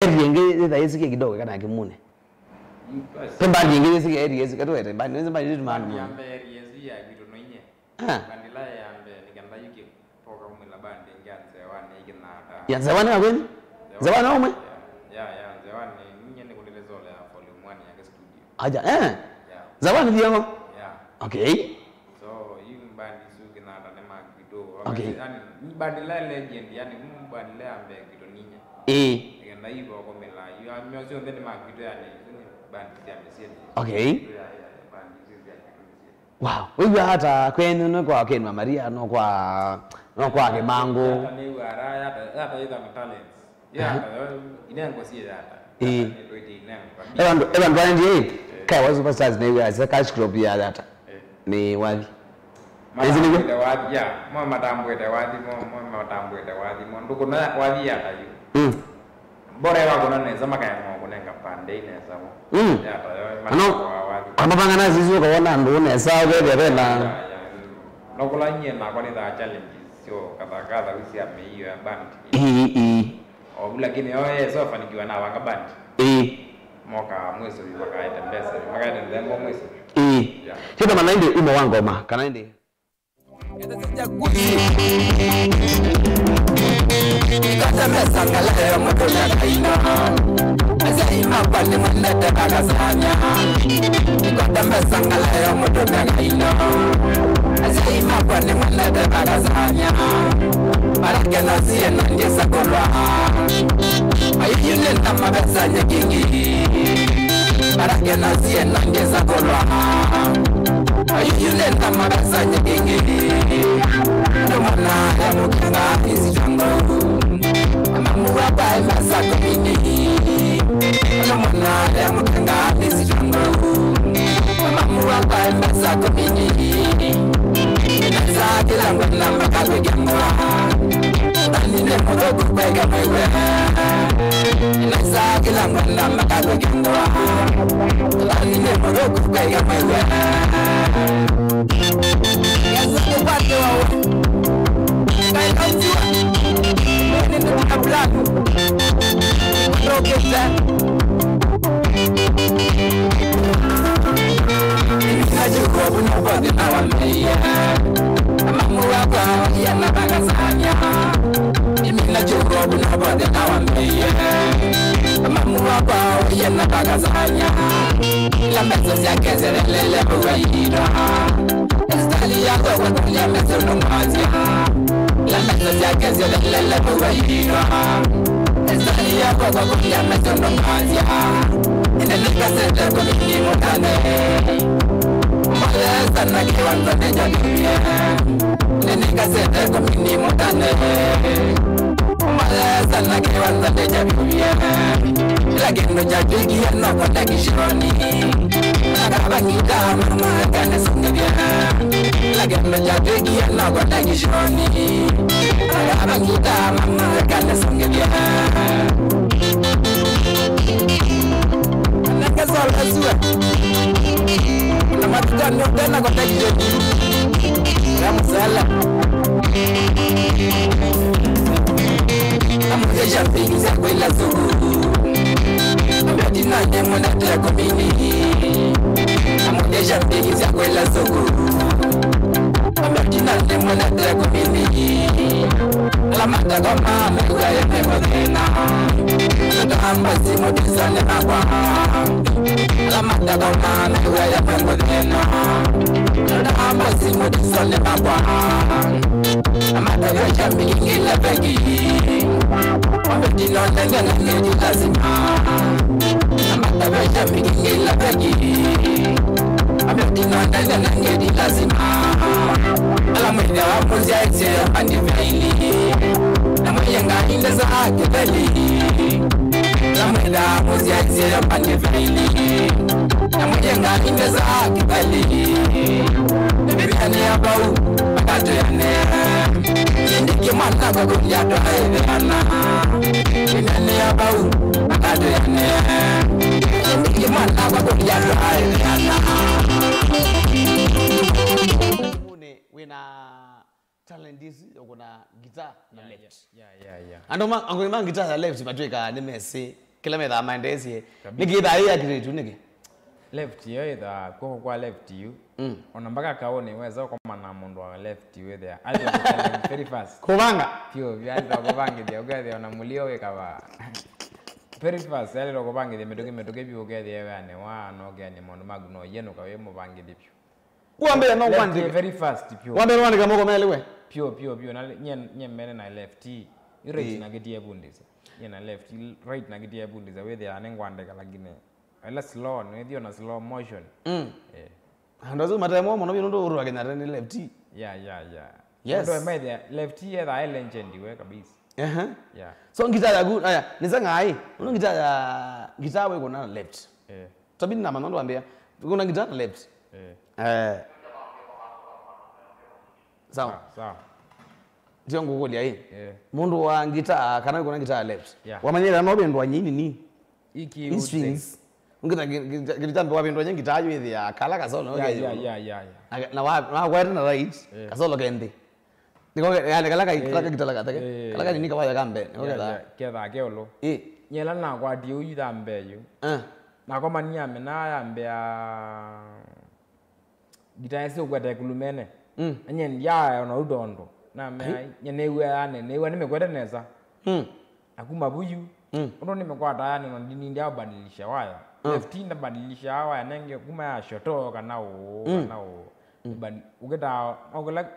Yenge da yesi kidogo kana kimune. Pemba yenge yesi yesi katwete ba nzi ba yitu manu. Yambe yesi ya bitu no nye. Bandila yambe nikanda yuki program la bande nganze wane ikinata. Ya zawani akweni? Zawani omwe? Ya zawani nye ni kulilezola ya volume 1 ya studio. Aja zawani diango? Yeah. Okay. So you bandi suki na ta nema video. Okay. Yani bandila legend yani bandila yambe kitu ninya. Na hivyo kwa mela you are music then ma video yani bandi ya mesieni. Okay. Wow, wewe hata kwenu no kwa Ken Maria no kwa Kemango. Hata ni wara hata ida talents. Yeah, inengo si hata. Evan Brandi kai wa superstars ne we as cash crop ya data. Ni wapi? Hizi ni wapi ya? Mwa matambo ete wapi mwa matambo ete wapi mwa nduko na wapi hata hiyo. Bora wako na neza makaya ngo kunenga pande ineza mo. Ya ta yo wapi. Amapanga nazi zuko kuona ndo neza wewe bela. Nokula nye na kwa ni da challenge sio kadha wisi ameiyo ya band. Lakini oye so fanikiwa na wanga band. Moka mweso wakaenda mbesa wakaenda ndembo mweso. Chito manainde umo wangoma kanainde. Kata mesangala ya motona kaina Azaima pali mwanete kakasanya Kata mesangala ya motona kaina Azaima pali mwanete kakasanya Barake na siye nandisa kolwa Ayuyune na mabesanya kingi Barake na siye nandisa kolwa Ayuyune na mabesanya kingi Numana ya mukinga isi jango Mamua bai masako mini Numana ya mukinga isi jango Mamua bai masako mini Nasa kila ngwana makabe gangwa Tanine mogo kupega mwewe Nasa kila ngwana makabe gangwa Tanine mogo kupega mwewe Yesu kupate wawe I love you. Men in the black. Don't get that. I just go with nobody now I'm here. I'm a muraka, yeah, na bagasanya. I just go with nobody now I'm here. I'm a muraka, yeah, na bagasanya. La mezza si anche le buaira. Stali ya kwa kwa ya mezza non mazia. La mezza si anche le buaira. Stali ya kwa kwa ya mezza non mazia. Ina nikasete kwa mimi mutane. Male sana kiwanza ne jadimie. Ina nikasete kwa mimi mutane. Male sana kiwanza ne jadimie. Lakini jadigi ya no kwa takishironi. Nakabakita mama kane sungevya. Lakini jadigi ya no kwa takishironi. Nakabakita mama kane sungevya. Nakazola suwe. Namatuka nyotena kwa takishironi. Ramusala. Amukeja mpigi za kwela zugu. Ambatina nyemo na teko mini. Amukeja mpigi za kwela zugu. Ambatina nyemo na teko mini. Alamata goma mewa ya nemo kena. Sudamba simu disane magwa. Alamata goma mewa ya nemo kena. Sudamba simu disane magwa. Amata yoja mingi lebegi. Ambatina nyemo lazima. Amata yoja mingi lebegi. Ambatina nyemo lazima. Alamwida wapuzi ya ite andivaili. Namoyenga indeza akibeli. Alamwida wapuzi ya ite andivaili. Namoyenga indeza akibeli. Bibiani ya bau, makato ya ne. Yendiki mwana kwa kumbia doa eveana. Bibiani ya bau, makato ya ne. Yendiki mwana kwa kumbia doa eveana. Wena talent is kuna guitar na left. Yeah. Andoma angoma guitar na left matweka nemese kila metha mandesi niki tha ya kitu niki left yo ida kwa left you ona mpaka kaone weza koma na mundu wa left you there ali very fast kubanga pio vyali rokobangi dia ugathe ona mulio wekaba very fast ali rokobangi dia medoke pio ugathe yani wa no gani mundu magno yeno kawe mubangi dipio kuambia no kwandi very fast pio wambe wani kama komelewe pio na nye mene na left right na getie bundisa na left right na getie bundisa wethe anengwande kalagine ala slow no edio na slow motion ndozo matemo mono bino ndo urwa kenya ni left yeah yes ndo mede left the legend we kabisa yeah so ngita ya good aya niza ngai uno ngita we kuna left tabini na manondo ambia kuna ngita left sawa ndio nguko lia hii mundu wa ngita kana kuna ngita left wamanyira no bendwa nyini ni iki strings ngita wapendwa nyengi tayo hivi ya kala kasolo yeah na wa na right kasolo kende niko yani kala kitala kala ni kawa kambe ketha keolo nyela na kwa dio yida mbeyo na koma nyame na ya mbea gitaese ugwata kulumene anyen ya na udondo na me nyenewe ane newe nimekwenda neza akuma buyu ndo nimekwata yani ndo ndio badilisha waya left na badilisha waya nenge kuma ya shoto kana ugeta ogala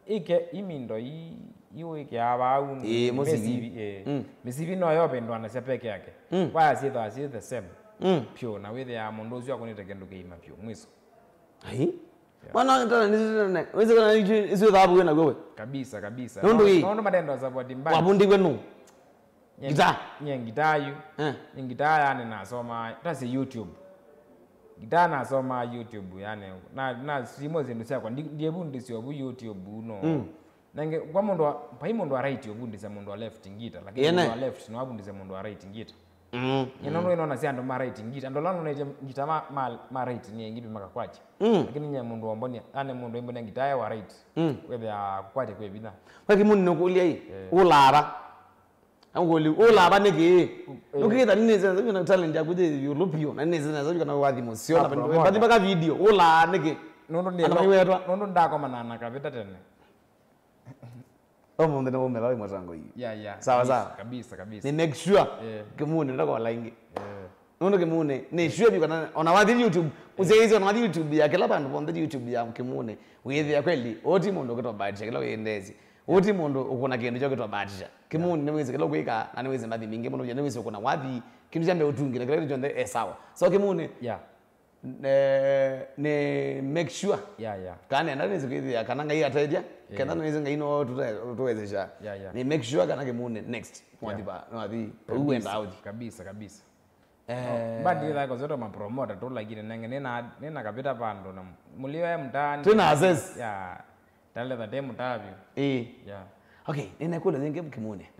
ike imindo iwe ke aba mesivi no yope ndo anasema peke yake waya si the same pure na with ya mondo zio akonete kendo keima pure mwiso Mana ngitana nizine weze kana izo dhabu wena gowe kabisa nondo madendo za body mbaya wabundi kwenu gita ngitayu ngitaya yani nasoma tasi YouTube gita nasoma YouTube yani na simo zenu sia kwa ndiye bundi sio bu YouTube no nange kwa mundu pa mundu wa right obundi za mundu wa left ngita lakini mundu wa left no abundi za mundu wa right ngita ino ino na sia ndo ma right ngita ndo lano neje ngita ma right ni ngipi makakwachi lakini nya mundu amboni ane mundu imbona ngita wa right webe akwache kwe bina baki mundu nokulia hii ulara angoli ulaba niki ukita nini zenza kuna talent ya kude Europeo na nini zenza kuna wadhi mosio na bandi baka video ula niki nondo ndako manana kapita tena omo ndena bomela wa mwatango hii sawa kabisa ni make sure kimune ndako wala ingi nondo kimune ni sure bi kana ona wadhi YouTube uzeizo ona wadhi YouTube ya kila bandu bonde YouTube ya kimune uyethi ya kweli oti mondo kitwa baadhi kila yendezi oti mondo ukona kindu cyo kitwa baadhi kimuni niweze kilo kuika na niweze mbathi mingi muno niweze kuna wathi kindu jambe utungi na kile jonde sawa so kimuni ne make sure kana enda niweze kuithia kana ngai ateja kana niweze ngai no tuwezesha ni make sure kana kimuni next wathi uenda out kabisa badi la kozoto ma promoter to like nenge nena kapita pando na muliwe mtani tuna access tale the demo tavyo okay nina kula zinge kimune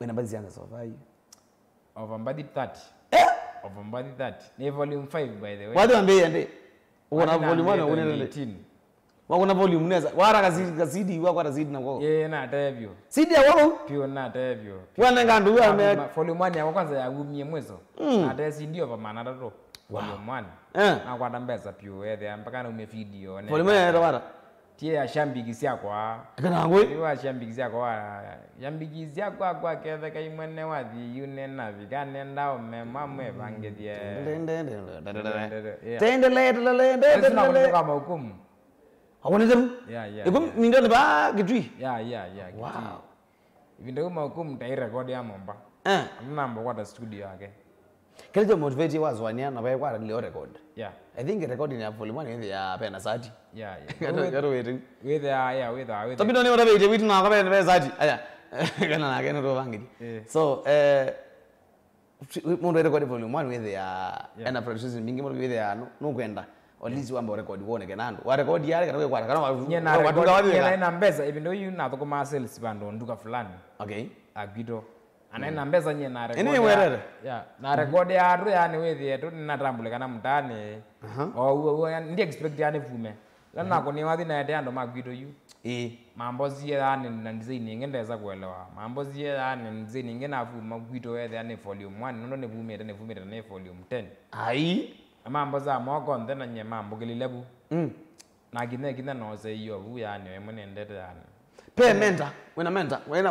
wena bazi yanga survive over body 30 over body 30 ni volume 5 by the way wadi ambie ande uona volume 1 uone 18 wako na volume neza wara kazidi wako kazidi na wako na tavyo sidi ya wako pio na tavyo wana ngandu wa volume 1 yako kwanza ya gumie mwezo na tesi ndio pa maana tato volume 1 na kwa tambeza pio ethe mpaka na ume video ne volume ya wara tie ashambigisia kwa kana ngwe ni ashambigisia kwa yambigisia kwa kethe kai mwene wathi yune na vigane ndao memamwe bangethie tende kama hukumu haone zeru ikum ningane ba gitwi wow ibinde kama hukumu tai record ya momba namba kwa studio yake kile jo motivate wazwania na bae kwa leo record I think recording ya volume 1 ya pena sati gato wetu with with tabi noni whatever it na ka pena sati aya kana na kana ro bangidi so mundu record volume 1 with ya na producers mingi mundu with ya no kwenda olizi wamba record wone kenando wa record yale kana kwa kana watu gawa na mbeza even though you na to kuma sales bando nduka fulani agito anaina mbeza nye na record na record ya atu yani wethi yetu ninatambule kana mtani ndiye expect yani fume lana ko ni wathi na ende ando magwito yu mambo zie yani na design ingendeza kuelewa mambo zie yani design ingenavu magwito wethe yani volume 1 nondo ne vumire ne volume 10 ai mambo za moko ndena nye mambo gililebu na gine no se iyo vu yani we munendete yani pe mentor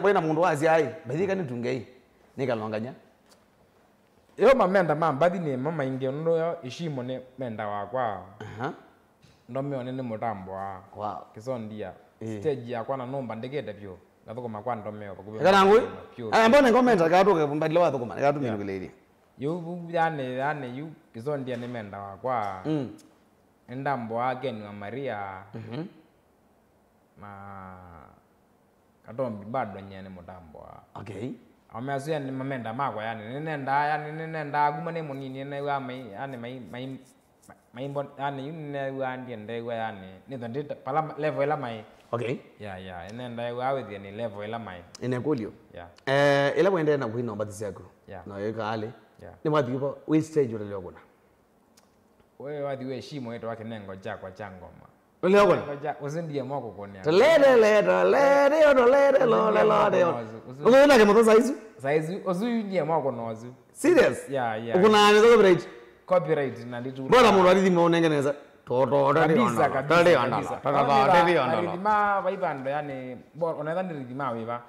wena mundu wazi ai badika nitungei nikalonganya yo mamenda mambadi ne mama inge ndo ishimo ne menda wakwa ndo mione ne mutambo wa wow kisondia stage yakwa na nomba ndegete pyo gathuko makwa ndo meo bakube kana ngui mbona ngomenta katoke mbadile wathu kuma katumira kuleli yo yani yu kisondia ne menda wakwa endambo wake ni wa Maria ma katombi bado nyene mutambo wa okay ameazuya ni mamenda makwa yani nenda gumane munini ne wa mai yani mai yani ne wa ndiende wa yani ni ndo pala level la mai okay yeah nenda wa with ni level la mai ine kulio yeah ila kwenda na kuina mbati yako na yeka hali ni mwadi yupo we stage ule lokona wewe wadi we shimo yetu wake nengo chako changoma ule lokona uzindie mwako konia lele unaona kama toza hizo saizi uzuyunye mwako nozu serious yeah ukuna anaweza copyright na nditu bora mundu arithi maunengeneza kabisa rithima vaivando yani unaweza ni rithima wiva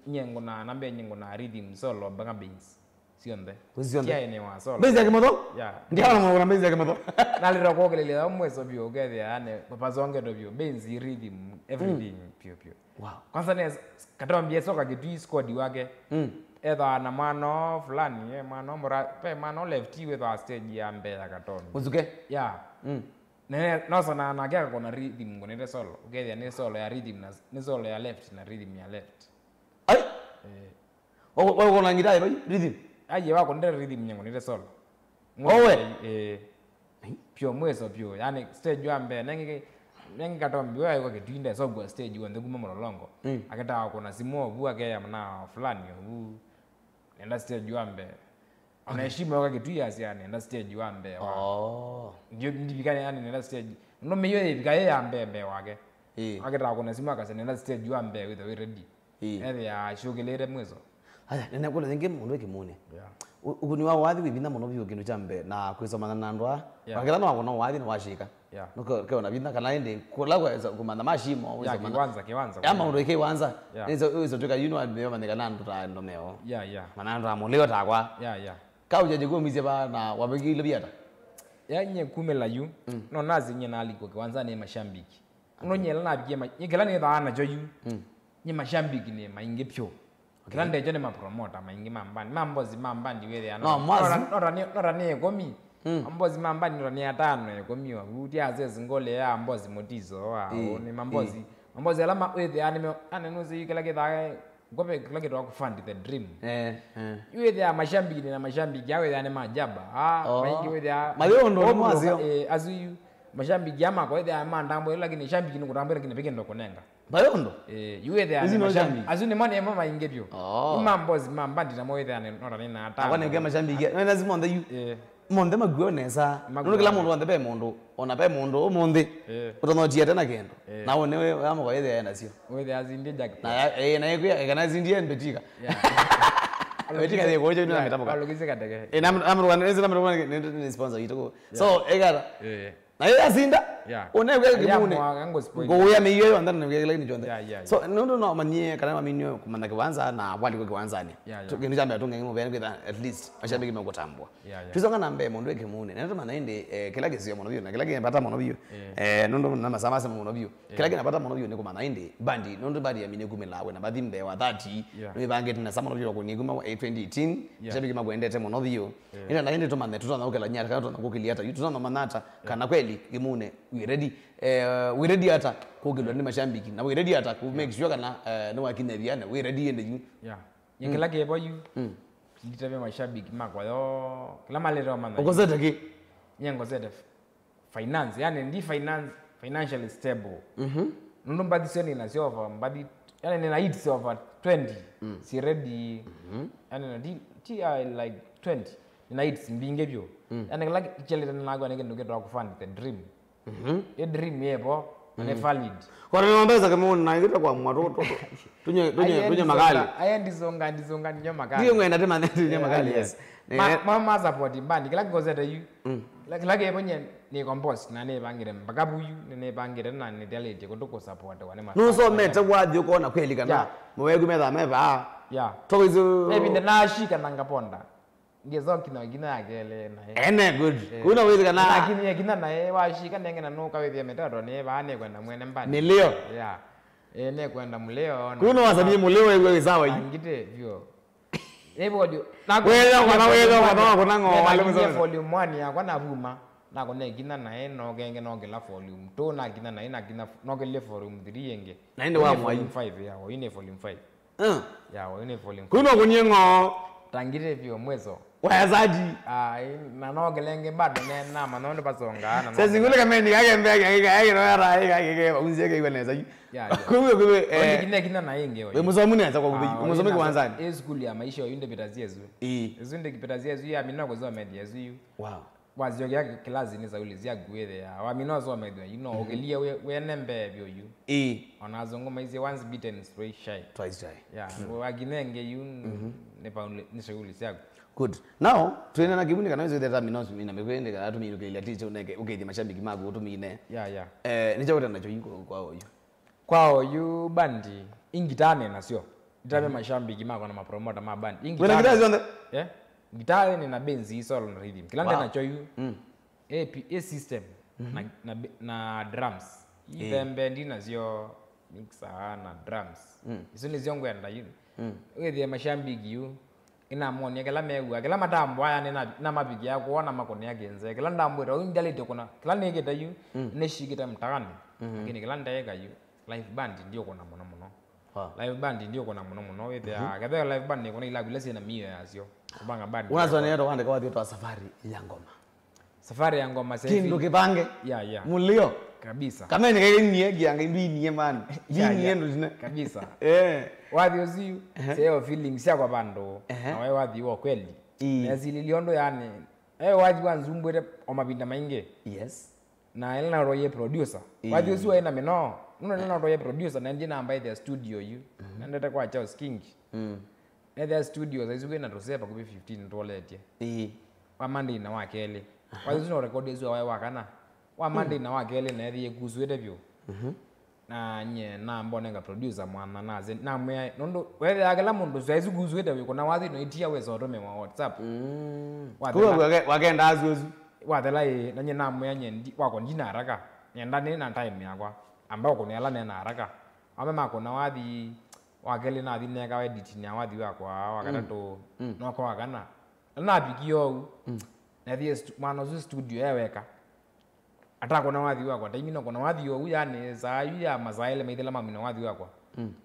nyengo na nambe nyengo na rhythm solo banga beats sionde kia ni wa solo bezi yake moto yeah ndio na bezi yake moto nalira kogelele omweso bio gede yani papa zonge do bio benzi rhythm everything pio wow kwanza ne katambia soka kitu squad wake either na mano fulani mano mora pe mano lefty with our stage ya mbele katombi uzuke yeah ne no sana na gaka kona rhythm ngone solo ugethia ni solo ya rhythm na ni solo ya left na rhythm ya left ai wewe kona ngitai bai rhythm aje wako ndere rhythm nyengo ni solo owe pio mweso pio yani stage ya mbele nengi katombi wewe kwa kitinde so go stage wende kuma mololongo akata kuna simo bua ke mna fulani hu nenda stage wambe anaheshima kwa kitu ya yani nenda stage wambe ndio ndibikane yani nenda stage no meyo ibikaye ya mbembe wake akata kuna simo akase nenda stage wambe with we ready ya shugelere mwezo haya nenda kula zingi mundu ekimune ukuni wa wathi wibina muno byo kindu chambe na kwisomana na ndwa wakela no wako wathi no washika nuko keona bina kana ende kula kwa kumana mashimo kiwanza ama mundu ekiwanza izo tuka admeyo manika nandu ta ndomeo manandu amulio takwa ka ujeje kumize ba na wabegile biata nye kumela yu no nazi nye na aliko kiwanza ne mashambiki unonyela na bie nyekela ne thana jo yu nye mashambiki ne mainge pyo grande jone ma promoter maingi mambandi wele ana nora ne komi ambozi mambandi nora ne atano komi wa uti azezi ngole ya ambozi motizo wa ni mambozi alama wele ane nuzi kila kitha gobe kila kitu kufund the dream wele ya mashambiki na mashambiki yawe yani majaba maingi wele ya mayondo mwazio azuyu mashambiki ama kwa wele ya mandambo lakini shambiki nukutambo lakini peke ndo konenga bayondo yuwe there ni mashambi azuni mane mama ingebyo imambozi mambandi na moyo there nora nina ata akwane ngema mashambi ge wena zimonde yu monde magwe nesa nuno kila mundu wande pe mundu ona pe mundu omunde utono jia tena kendo na one we ama kwa yeye na sio we there azindi jacket na na yeye kana zindie mbetika betika de gojo ni na metamoka alogise kateke na amru wana neza amru wana ni sponsor yitoko so egara na yeye azinda oneke kimune ngoya miyo andana ngekela ni jonde so nondo no manye kana maminyo kumanda kiwanza na wali kwa kiwanzani tukindu jambe tunge ngimo bene at least mashabiki mekotambwa tuzonga na mbe mondo ekimune nato manainde kila kesi mono biyo na kila kipata mono biyo nondo na masamasa mono biyo kila kinapata mono biyo ne kumana inde bandi nondo badi ya mine kumelawe na badi mbe wa 30 no bangeti na samono biyo kuni kuma 2018 shabiki magwendete mono biyo ina na inde to manne tutana ukela nyata kana tunakukilia hata tutana manata kana kweli kimune we ready hata kugilwa ni mashambiki na we ready hata ku make sure kana no wakine biana we ready ende yu yekela ke boyu nditabe mashambiki makwa yo kila malero manana okozeta ki nyengo zete finance yani ndi financially stable ndo mbadi seni na sio over mbadi yani nina hits over 20 si ready yani na ti like 20 nina hits mbinge byo yani like chele na nagwa nige ndo kufund the dream dream yebo ne valid kwa nini mbeza kama unaita kwa mwatoto tunye makali aya ndizonga nyo makali ndio ngenda tema ndio makali yes mama support band kila ngozeta yu kila ke bonye ni compose na ne bangire mpaka buyu ne bangire na ne delete kutuko support wane ma no so meta wathi ukona kweli kana mwe kumeza meva yeah toizo maybe the nashika nangaponda ngezoki na ngina yakele na ene good kuna wewe kana lakini yakina na washika nengena nuka wewe metato ne bane kwenda mwene mbani milio yeah ne kwenda muleo kuna wasanii mulio wewe sawa hivi ngite vyo ebo audio wewe kuna ngo wale mzee volume 1 yakwa na buma na kone gina na no genge no gela volume 2 na gina na gina no gele volume 3 yenge naende wa mwa 5 ya wa ine volume 5 ya wa ine volume kuna kunyengo tangire vyo mwezo wazaji na no gelenge bado ne na manondo pasonga na sasa ngule kama ni kage mbege kage no ara kage unzeke iweneza ya kuwe gina na yenge wewe msomo ni anza kwa kubi msomo kwanza school ya maisha yinde betaziazu ezunde kipetaziazu ya minako zo media zu wow wazio ya class ni za ulizia gwethe ya wamino zo media ogelia we nembe byo yu onazongo izi once beaten straight shy twice shy yeah waginenge yu ne paule ni shauli siago good now tuenda na kibuni kana hizo data minosi mina mekwende kana tu mino kile ticho uneke ukeje mashabiki mago tu mine nicho kwenda nacho yiko kwao yu bandi ingitane na sio itabe mashabiki mago na mapromoter mabandi ingitane wewe ngitazi gitare ni na benzi solo na rhythm kila ndana cho yu a system na drums ivembe ndina zio mixa na drums izo ni ziongo enda yu wewe mashabiki yu ina moni kala mewa kala matambo aya na mabigi yako wana makoni yagenze kala ndambo ro ndalete kuna kala negeta yu ne shigita mtakani lakini kala ndaeka yu live band ndio kuna muno live band ndio kuna muno wewe kadha live band ni kuna ila gulesi na mio yasio kubanga band unazo ni ndo kwa watu wa safari ya ngoma sasa kindu kipange mulio kabisa kama ni kage niegi yanga imbi man ni ndo zine kabisa wathi uziu seo feelings ya kwa bando na wewe wathi wo kweli nazili liondo yani wathi wanzumbwere omabinda mainge yes na elena roye producer wathi uziu ena meno elena roye producer na ndina ambaye the studio you na ndeta kwa chao sking na the studio saizi kwena tosepa kubi 15 toilet wa Monday na wakele wathi uziu record ezo wa wakana wa Monday na wakele na thie kuzuete byo na nye na mbone nga producer mwana naze na mwe nondo wewe agala mundu zaizu guzweta we kuna wathi no itia we zoro me wa WhatsApp kwa wagenda azuzu wathela na nye na mwe nye ndi wako ndina haraka nyenda ni na time yakwa ambao kuna ala na haraka ame makona wathi wakele na thi neka edit nya wathi wakwa wakata to no kwa wakana na bigio na thi mwana zu studio yaweka ata kona wathi wakwa time no kona wathi yo yani zayu ya mazaile meithela mamino wathi wakwa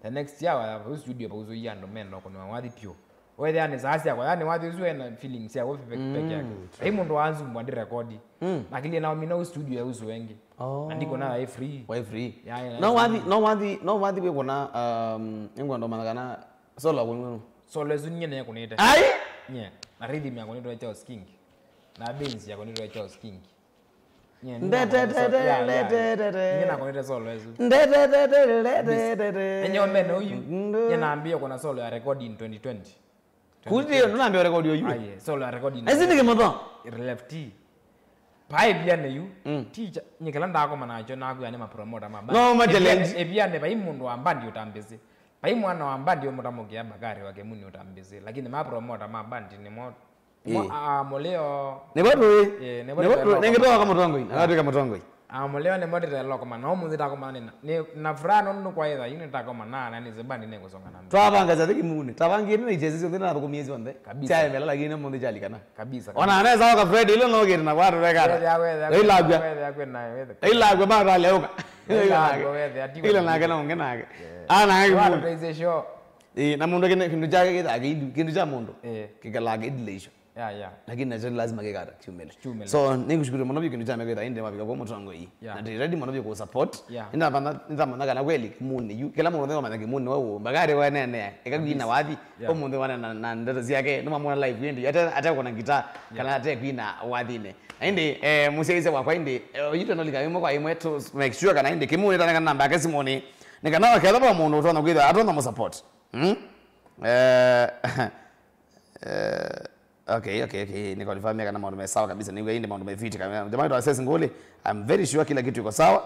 the next year wa studio pa uzo yando meno kona wathi pio wewe yani zaasi yakwa yani wathi uzo na feelings ya wofi peke yake ai mundu anzu mwandi record lakini na mino studio ya uzo wengi andiko na free no wathi we kona engwando managana solo kununu solo zunye ne kunita ai nye na rhythm ya kunita cha sking na benzi ya kunita cha sking Nyina konete solo ezu. Enyo meno yu. Nyina ambia kuna solo ya recording 2020. Kuti unaambia record yo yu. Aye, solo ya recording. Ezindi ke moto. Lefty. Pai bia ne yu. Teacher nyikala ndako manacho naku yani ma promoter mabandi. No ma challenge. Ebia ne bai mundu ambandi utambeze. Bai mwana wa ambandi omutamokia bagari wake muni utambeze. Lakini ma promoter mabandi ni moto. Moleo nebatu nengetoka kama tongoi nakati kama tongoi moleo ne modere loko mana omuzi ta koma na frano nnu kwa ida yini ta koma na ni zebandi ne kusonga na twabanga za kimune tabangi ni jezi ndina ko miezi onde chaye mela lakini munde jali kana kabisa ona anaweza waka Fred ile no gere na watu rekara ilagwa mara leo ile na kana ungenake ana ngi show na mundu kindu chake kitha kindu cha mundu kikalage idleisho lakini najua lazima kekata chumele Chumele. so nikushukuru mwanavyo kinitame kwenda inde mabika kwa mtu wangu hii na ready mwanavyo ku support ina bana nzamana kana kweli kimuni yu kila mtu ndio kimuni wewe bagari wa nene ekagina wathi omuntu wana na ndoto yake noma mwana live yendi hata kuna gitaa kana hata kwina wathine inde museize wa kwa inde yito no likaimo kwa imwe to make sure kana inde kimuni tana kana namba yake simoni nikana wakela ba muntu utona kwitha atona mu support Okay. Niko nifahamia kana mambo sawa kabisa. Niwe inde mambo mefiti kama. Jamani tu assess ngole. I'm very sure kila kitu iko sawa.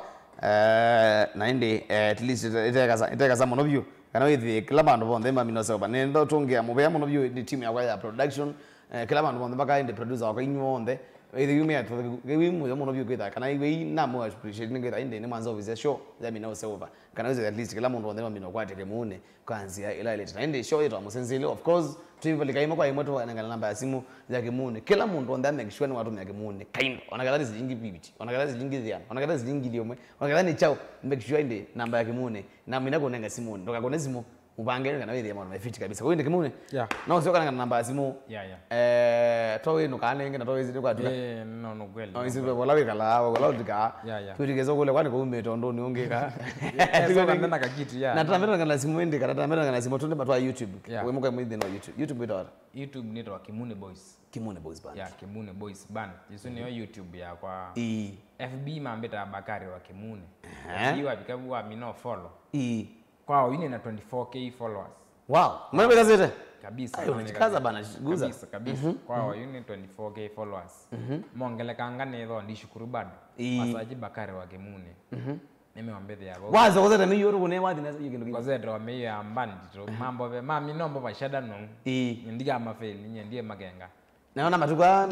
Na inde at least iteka za mono view. Kana withi kila bandu bonde mami no sawa. Nendo tongea mubea mono view ni team ya production. Kila bandu bonde baka inde producer wako inyonde. Either you me at we mono view kwita. Kana iwe na mo appreciate ngeta inde ni manzo visa show. Let no sawa. Kana withi at least kila mundu bonde mami no kwate kemune. Kwanzia ila ile. Na inde show yetu amusenzile of course. Tuivali kaimo kwa imoto wanangala namba ya simu ya kimune kila mundu onda make sure ni watu ya kimune kind wanakala zilingi bibiti wanakala zilingi ziana wanakala zilingi liomwe wanakala ni chao make sure inde namba ya kimune na mimi nako nenga simu ndoka kone simu upange kana wewe mwana mefiti kabisa kwa inde kimune na sio kana namba ya simu towe no kana ngena towe zile kwa tu no kweli no isibe wala wekala wala udika tuligezo kule kwani ko umeto ndo niongeka tukana kakiti na tamera kana simu inde kana tamera kana simu tunde batwa YouTube wewe muka mwidi no YouTube bidora YouTube ni to Kimune Boys band Kimune Boys band jisu ni YouTube ya kwa FB mambeta Bakari wa Kimune hiyo abikabu wa mino follow kwao yine na 24k followers wow mwana gazete kabisa unachikaza bana guza kabisa kwao yine 24k followers mongelekanga nezo ndishukuru bado masaji Bakari wa Kimune nimewambethe yabo wazo kozeta miyoro kune wathi na yikindu kingi kozeta wa meyo ya mbandi to mambo be mami nombo bashada no ndiga mafeli nyendie magenga naona matuka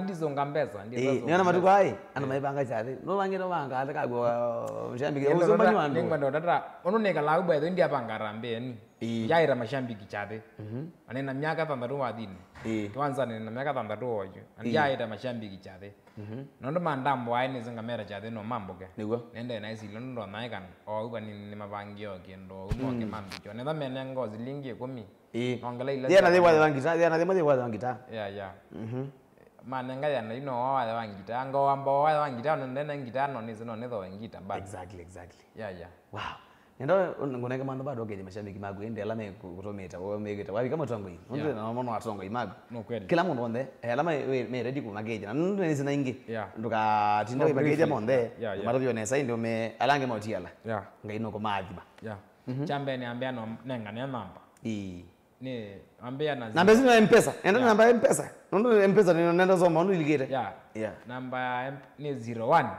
ndizonga mbeza naona matuka ai ana maibanga chate no bangiro banga ataka go mshambiki uzomba nywando ngwendo data ononeka la ubwa ndia bangarambe ni yaira mashambiki chate anena miaka 3 wathini kwanza nena miaka 3 ojo yaira mashambiki chate nondo mandambo aine zingamera chate no mambo ke niguo nende na isi londo naikan o uba ni mabangio kendo unoke mambicho nenda menengo zilingi 10 ongela ila yana de wangita yana de wangita manenga yana ino wa wangita ngo wambo wa wangita nenda ngita no ni zino nezo wangita but exactly wow Nendo ngoneka mando bado geje mashabiki magu ende alama kutometa wewe megeta wapi kama tongo hii ndio na maana watongo imagu kila mundu onde alama me ready ku mageje na ndo ni zina ingi nduka tindo mageje monde mara byo nesa ndio me alange mautiala ngaino ko maadhiba chambe ni ambia no nenga ne namba ni ambia na namba zina mpesa enda namba ya mpesa ndo mpesa nenda zoma ndo iligete namba ni 01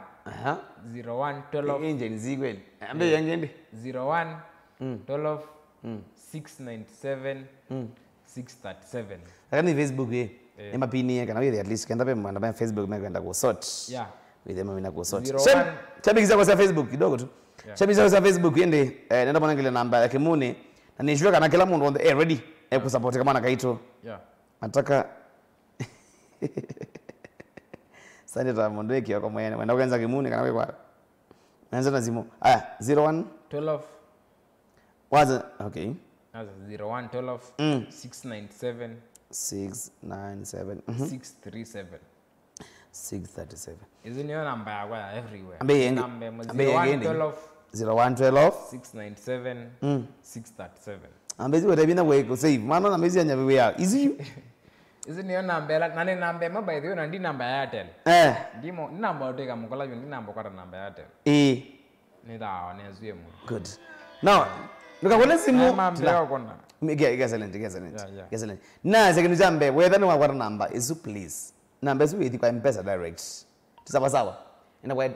01 12 engine zigweli ambe yangende 01 12 697 637 lakini Facebook ema pini kana wewe at least kenda pe mwanda Facebook mmekwenda ku sort with them mimi na ku sort chabikiza kwa Facebook kidogo tu chabikiza kwa Facebook ende nenda mwana ngile namba ya Kimune na nishwe kana kila mundu on the ready ku support kama na kaito nataka sasa tamondo yake kwa mwenye wenda kuanza Kimune kana wewe kwa naanza na zimu 01 12 was okay as 01 12 697 637 hizo ni namba ya kwa everywhere ambe namba 01 12 697 637 ambe ziwe tabina kwa save maana namba hizi anya wewe ya easy hizi ni namba na ni namba ma by the way na ndi namba ya Airtel ndimo ni namba oteka mukola yo ni namba kwa namba ya Airtel ni dawa ne zuye mu good now nikakole simu mambea kona excellent na second jambe whether no kwa namba is please namba is with kwa mpesa direct sawa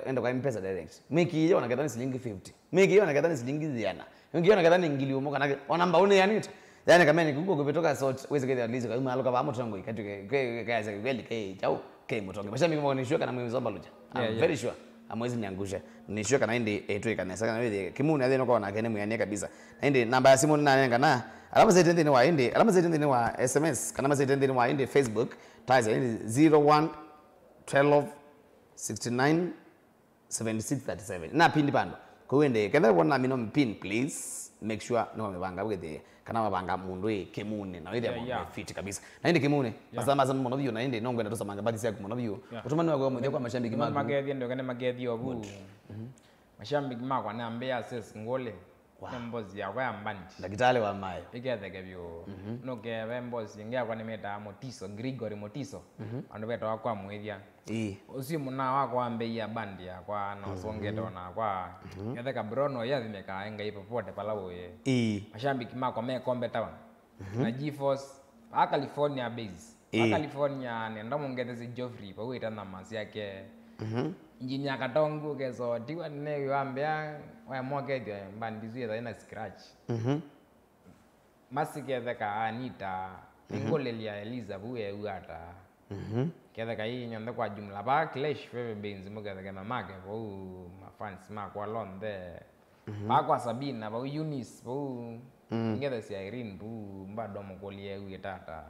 enda kwa mpesa direct meki hiyo nakadhani shilingi 50 meki hiyo nakadhani shilingi 100 meki hiyo nakadhani ngili umo kana namba une yani yani kama ni kuko kupetoka sort weze kile at least kama aloka ba motongo ikatuke kaza kweli ke chao ke motongo mashambi kama ni shoka na mimi zomba luja I'm very sure amwezi niangusha ni shoka na inde etwe kana saka na wewe Kimune adeno kwa na kene muyania kabisa na inde namba ya simu nina nenga na alama zetu ndini wa inde alama zetu ndini wa SMS kana alama zetu ndini wa inde Facebook taza inde 01 12 69 7637 na pin pando ko wende kana wona mino pin please make sure no mabanga bwethe kana mabanga mundu Kimune na wethe fit kabisa na inde Kimune masama mono view na inde nongwenda to samanga bathi sia mono view utumani wako mwende kwa mashambiki mako magethia ndio kana magethia obu mashambiki mako na ambia access ngole nembozi ya kwa mbandi ndagitale wa mayo igetheke byo no ke bembozi ngia kwa nimeta Motiso Gregory Motiso ando beto kwa mwethia usi muna wako ambe ya bandi ya kwa no songeto na kwa ngetheka brono ya thimeka enga ipopote palawo ye mashambiki mako me kombe town na GeForce a California base a California nenda mungethezi Geoffrey pa wita na masi yake Injinia katongu keso tiwa ne wambia wa moke mbandi zuye ina scratch masiketheka Anita ingolelia Eliza buye uata ketheka hii nyonde kwa jumla ba clash febe benzi mugetheka mamake bo mafans ma kwa londe ba kwa Sabina ba Eunice bo ngeza si Irene bu mbado mukolie uyetata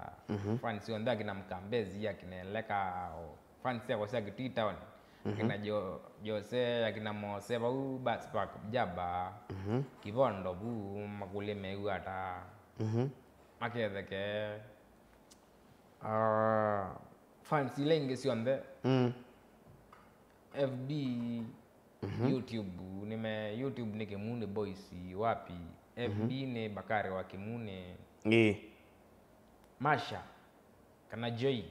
fans yonda kina Mkambezi yakineleka fans yako sia kititown kina Jose akina Mose ba Batspark Jaba Kivondo bu makule meuata maketheke fans ilenge sionde FB YouTube ni Kimune Boys wapi FB ni Bakari wa Kimune Masha kana Joy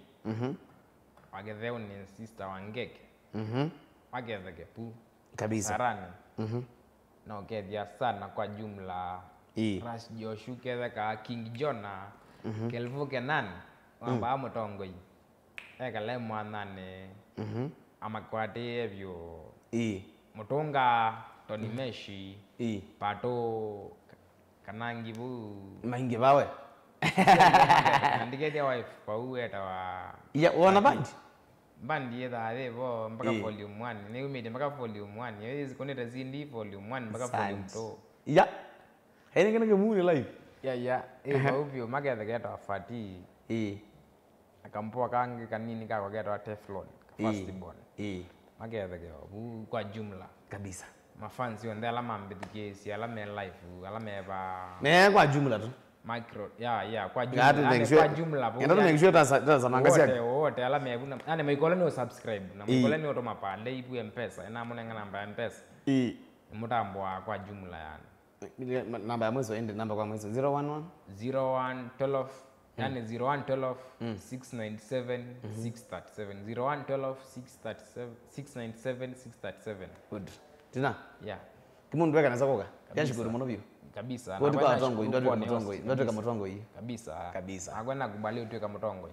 wagetheo ni sister wangeke wagetheke pu kabisa sarani na okethia sana kwa jumla Rush Joshua ketheka King Jona Kelvo Kenan wamba amotongoi ekale mwanane amakwate ebyo Mutunga Tony Meshi Pato Kanangi bu maingi bawe ndiketia wife pa ueta wa ya wana bandi yetha revo mpaka volume 1 ni umide mpaka volume 1 yezi koneta zindi volume 1 mpaka volume 2 ya hene kana Kimune live ya ubio magetha geta afati akampoa kangi kanini kako geta Teflon first born magetha bu kwa jumla kabisa mafans yonde alama mbethukie si alama live alama ba ne kwa jumla tu micro kwa jumla ndio make sure ta mangazia wote alama yabuna yani maikola no subscribe na maikola ni otoma pale ibu M-Pesa ina munenga namba ya M-Pesa mutambo kwa jumla yani namba ya mwezi ende namba kwa mwezi 011 yani 0112 697 637 0112 697 637 good tina Kimundu weka nasakoka yashukuru muno vyo kabisa na kwa tongo ndio kama hii kabisa agwana kubali utweka mutongo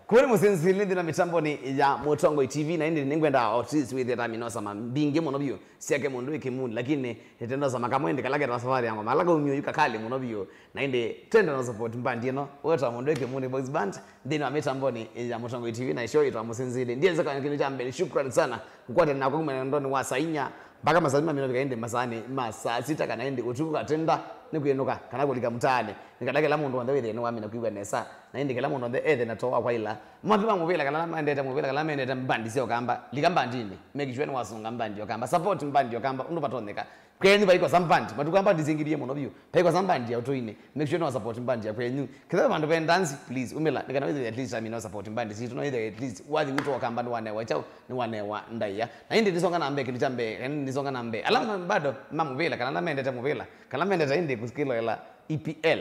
kweli musenzili ndina mitambo ni ya Mutongo TV na indi ningwenda otis with the minosa mambinge muno vyo siake mundu Kimune lakini etenda sama kamwende kalage na safari yangu malaga umyo yuka kali muno vyo na indi tenda na support mbandi no weta mundu Kimune Boys Band ndina mitambo ni ya Mutongo TV na show yetu musenzili ndiye zaka kile jambe shukrani sana kukwata na kwa kumena ndoni wasainya mpaka masalima mino kaende masani masa sita kana ende utuka tenda nikuyenuka kana kulika mtaane nikadake la mundu wandawe ene wamina kuiwa nesa na ende kala mundu wande ede natoa kwa ila mapima mubila kala mandeta mubila kala mandeta mbandi sio kamba likamba ndine make sure wasunga mbandi yokamba support mbandi yokamba undopatoneka kwenyu baiko sambandi matukamba dizingirie muno byo baiko sambandi ya utoine make sure support mbandi ya kwenyu kila bantu ben dance please umela nikana with at least I mean support mbandi si tuno either at least wathi uto wakamba ni wane wachao ni wane wa ndaya na ende disonga na mbeke nitambe nisonga na mbe alama bado mamubila kana mandeta mubila kana mandeta ende kusikilo ila EPL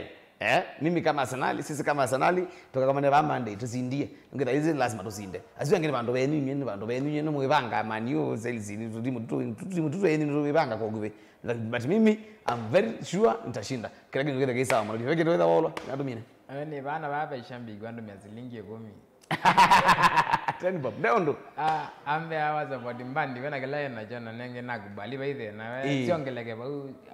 mimi kama Arsenal sisi kama Arsenal toka kama neba Monday tusindie ngeta hizi lazima tusinde asiwe ngene bantu benu nyene mwibanga manio zelizini tudimu eni mwibanga kwa gube but mimi I'm very sure nitashinda kila kitu ngeta kisa mali veke toza wolo natumine ni bana baba ishambigwa ndo miazilingi 10 tani bob ndondo ambe awaza body mbandi wena kala na jana nenge nakubali baithe na wewe siongeleke ba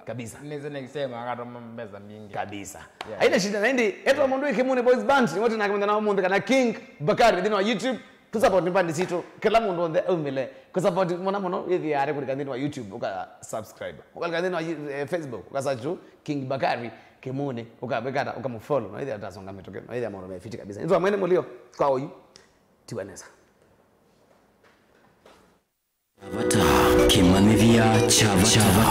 kabisa nizo nikisema akatoma mbeza mingi kabisa haina shida na ndi eto mundu Kimune Boys Band ni wote nakamenda na mundu kana King Bakari within our YouTube to support mbandi sito kila mundu on the umile ku support mona mono hivi yare kuli kandini wa YouTube uka subscribe uka kandini wa Facebook uka search King Bakari Kimune uka bekata uka mfollow na hivi atasonga metokeo na hivi amoro mefiti kabisa ndio mwene mulio kwa huyu Tiwaneza Kimane via chava